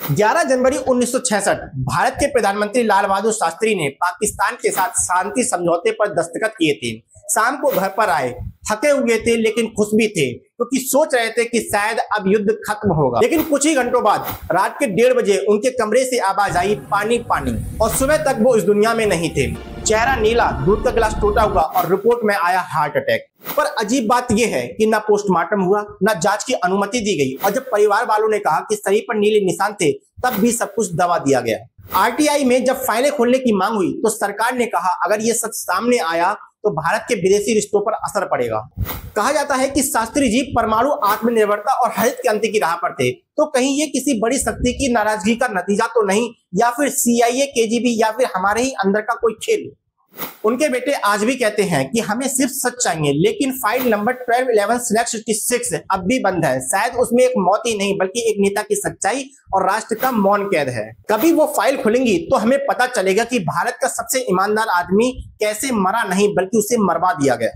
11 जनवरी 1966 भारत के प्रधानमंत्री लाल बहादुर शास्त्री ने पाकिस्तान के साथ शांति समझौते पर दस्तखत किए थे। शाम को घर पर आए, थके हुए थे लेकिन खुश भी थे, क्योंकि सोच रहे थे कि शायद अब युद्ध खत्म होगा। लेकिन कुछ ही घंटों बाद रात के 1:30 बजे उनके कमरे से आवाज आई, पानी पानी। और सुबह तक वो इस दुनिया में नहीं थे। चेहरा नीला, दूध का गिलास टूटा हुआ और रिपोर्ट में आया हार्ट अटैक। पर अजीब बात यह है कि ना पोस्टमार्टम हुआ, ना जांच की अनुमति दी गई, और जब परिवार वालों ने कहा कि शरीर पर नीले निशान थे, तब भी सब कुछ दबा दिया गया। आरटीआई में जब फाइलें खोलने की मांग हुई तो सरकार ने कहा अगर ये सच सामने आया तो भारत के विदेशी रिश्तों पर असर पड़ेगा। कहा जाता है कि शास्त्री जी परमाणु आत्मनिर्भरता और हरित क्रांति की राह पर थे। तो कहीं ये किसी बड़ी शक्ति की नाराजगी का नतीजा तो नहीं, या फिर सीआईए, केजीबी, या फिर हमारे ही अंदर का कोई खेल। उनके बेटे आज भी कहते हैं कि हमें सिर्फ सच चाहिए, लेकिन फाइल नंबर 1211/66 अब भी बंद है। शायद उसमें एक मौत ही नहीं बल्कि एक नेता की सच्चाई और राष्ट्र का मौन कैद है। कभी वो फाइल खुलेंगी तो हमें पता चलेगा कि भारत का सबसे ईमानदार आदमी कैसे मरा नहीं बल्कि उसे मरवा दिया गया।